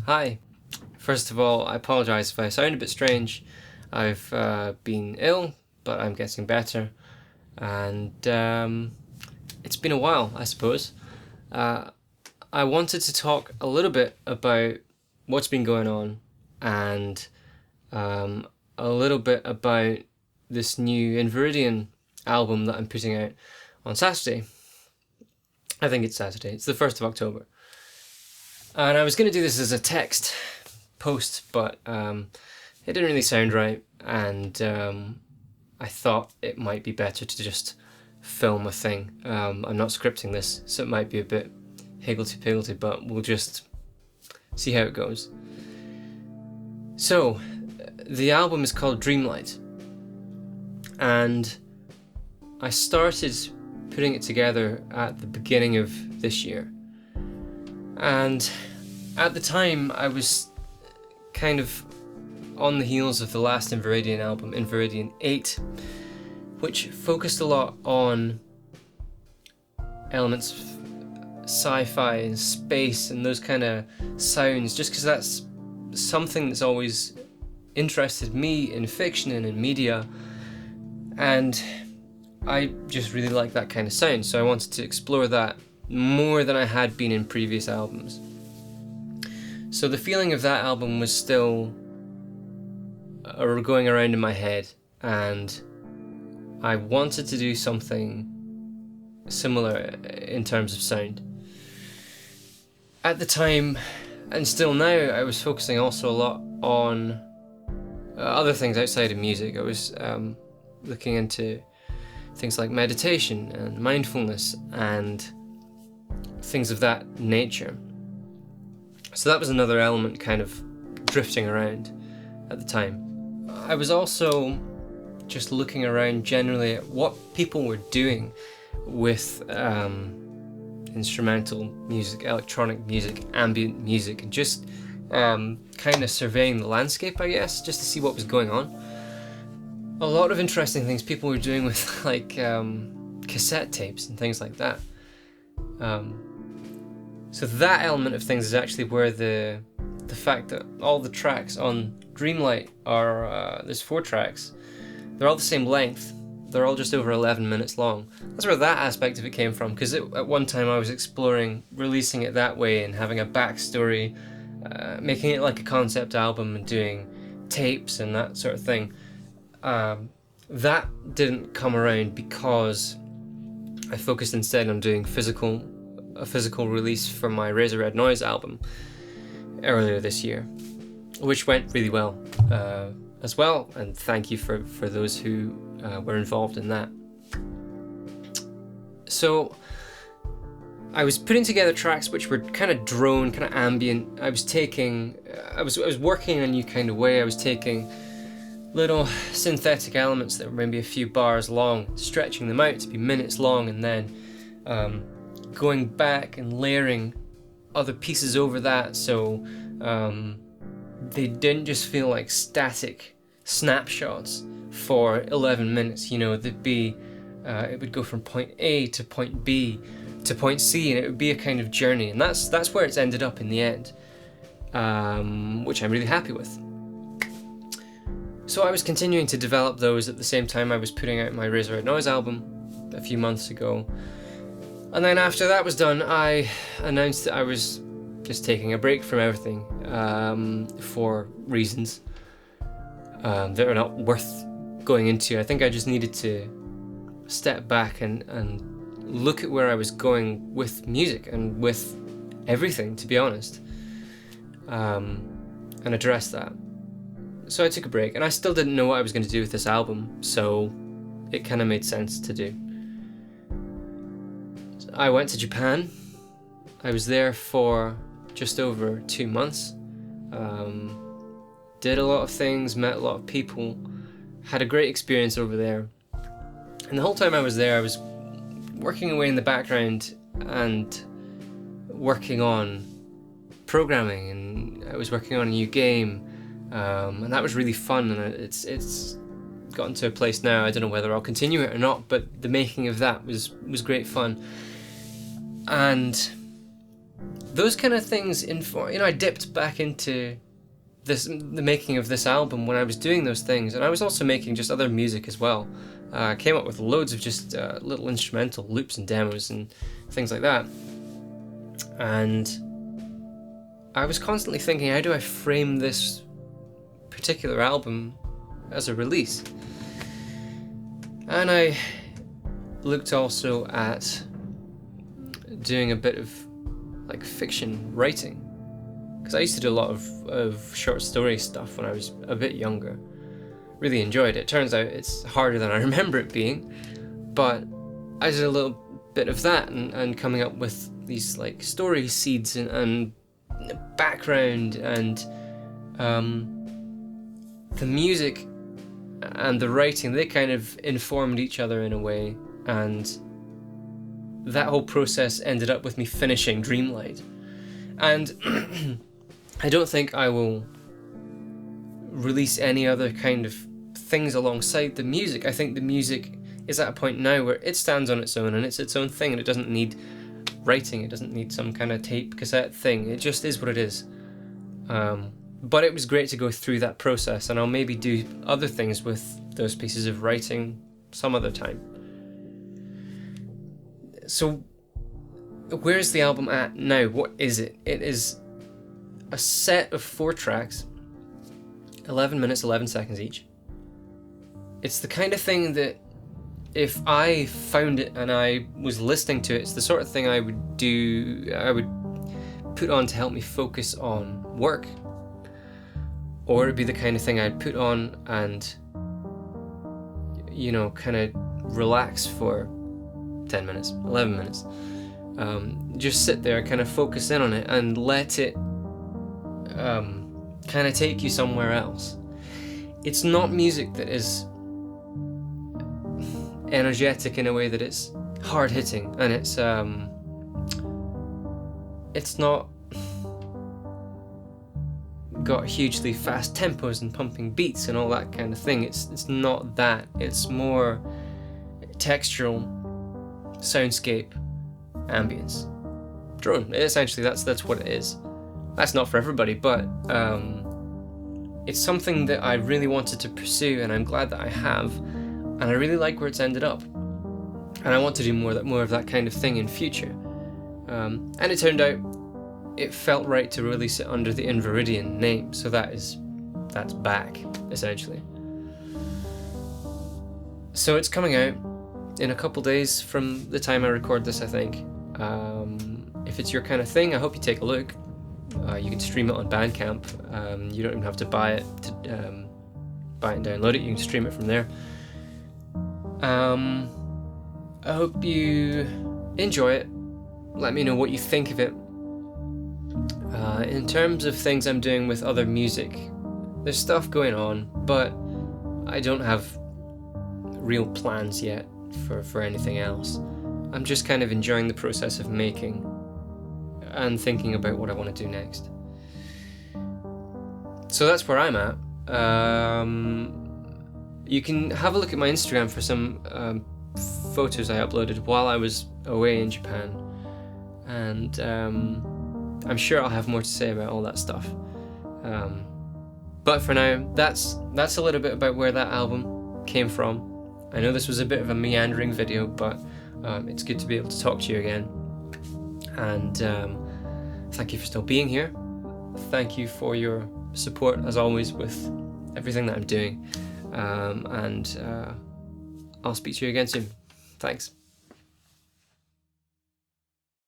Hi. First of all, I apologise if I sound a bit strange. I've been ill, but I'm getting better. And it's been a while, I suppose. I wanted to talk a little bit about what's been going on and a little bit about this new In Viridian album that I'm putting out on Saturday. I think it's Saturday. It's the 1st of October. And I was going to do this as a text post, but it didn't really sound right, and I thought it might be better to just film a thing. I'm not scripting this, so it might be a bit higgledy-piggledy, but we'll just see how it goes. So, the album is called Dreamlight, and I started putting it together at the beginning of this year. And at the time, I was kind of on the heels of the last In Viridian album, In Viridian 8, which focused a lot on elements of sci-fi and space and those kind of sounds, just because that's something that's always interested me in fiction and in media, and I just really like that kind of sound, so I wanted to explore that more than I had been in previous albums. So the feeling of that album was still going around in my head, and I wanted to do something similar in terms of sound. At the time, and still now, I was focusing also a lot on other things outside of music. I was looking into things like meditation and mindfulness and things of that nature. So that was another element kind of drifting around at the time. I was also just looking around generally at what people were doing with instrumental music, electronic music, ambient music, and just kind of surveying the landscape, I guess, just to see what was going on. A lot of interesting things people were doing with like cassette tapes and things like that. So that element of things is actually where the fact that all the tracks on Dreamlight are, there's 4 tracks, they're all the same length, they're all just over 11 minutes long. That's where that aspect of it came from, because at one time I was exploring releasing it that way and having a backstory, making it like a concept album and doing tapes and that sort of thing. That didn't come around because I focused instead on doing a physical release for my Razor Red Noise album earlier this year, which went really well as well, and thank you for those who were involved in that. So I was putting together tracks which were kind of drone, kind of ambient. I was working in a new kind of way. I was taking little synthetic elements that were maybe a few bars long, stretching them out to be minutes long, and then going back and layering other pieces over that, so they didn't just feel like static snapshots for 11 minutes. You know, they'd be it would go from point A to point B to point C, and it would be a kind of journey, and that's where it's ended up in the end, which I'm really happy with. So I was continuing to develop those at the same time I was putting out my Razor Red Noise album a few months ago. And then after that was done, I announced that I was just taking a break from everything for reasons that are not worth going into. I think I just needed to step back and look at where I was going with music and with everything, to be honest, and address that. So I took a break, and I still didn't know what I was going to do with this album, so it kind of made sense to do. I went to Japan. I was there for just over 2 months. Did a lot of things, met a lot of people, had a great experience over there. And the whole time I was there, I was working away in the background and working on programming, and I was working on a new game, and that was really fun, and it's gotten to a place now, I don't know whether I'll continue it or not, but the making of that was great fun. And those kind of things I dipped back into the making of this album when I was doing those things, and I was also making just other music as well. I came up with loads of just little instrumental loops and demos and things like that, and I was constantly thinking, how do I frame this particular album as a release? And I looked also at doing a bit of like fiction writing, because I used to do a lot of short story stuff when I was a bit younger. Really enjoyed it. Turns out it's harder than I remember it being, but I did a little bit of that and coming up with these like story seeds and background, and the music and the writing, they kind of informed each other in a way, and that whole process ended up with me finishing Dreamlight. And I don't think I will release any other kind of things alongside the music. I think the music is at a point now where it stands on its own and it's its own thing, and it doesn't need writing, it doesn't need some kind of tape cassette thing, it just is what it is. But it was great to go through that process, and I'll maybe do other things with those pieces of writing some other time. So where's the album at now? What is it? It is a set of 4 tracks, 11 minutes, 11 seconds each. It's the kind of thing that if I found it and I was listening to it, it's the sort of thing I would put on to help me focus on work. Or it'd be the kind of thing I'd put on and, kind of relax for 10 minutes, 11 minutes. Just sit there, kind of focus in on it and let it kind of take you somewhere else. It's not music that is energetic in a way that it's hard-hitting, and it's not got hugely fast tempos and pumping beats and all that kind of thing. It's not that. It's more textural, soundscape, ambience, drone. Essentially, that's what it is. That's not for everybody, but it's something that I really wanted to pursue, and I'm glad that I have, and I really like where it's ended up, and I want to do more of that kind of thing in future. And it turned out it felt right to release it under the In Viridian name, so that's back, essentially. So it's coming out in a couple days from the time I record this, I think. If it's your kind of thing, I hope you take a look. You can stream it on Bandcamp. You don't even have to buy it and download it. You can stream it from there. I hope you enjoy it. Let me know what you think of it. In terms of things I'm doing with other music, there's stuff going on, but I don't have real plans yet for anything else. I'm just kind of enjoying the process of making and thinking about what I want to do next. So that's where I'm at. You can have a look at my Instagram for some photos I uploaded while I was away in Japan, and I'm sure I'll have more to say about all that stuff. But for now, that's a little bit about where that album came from. I know this was a bit of a meandering video, but it's good to be able to talk to you again. And thank you for still being here. Thank you for your support, as always, with everything that I'm doing. And I'll speak to you again soon. Thanks.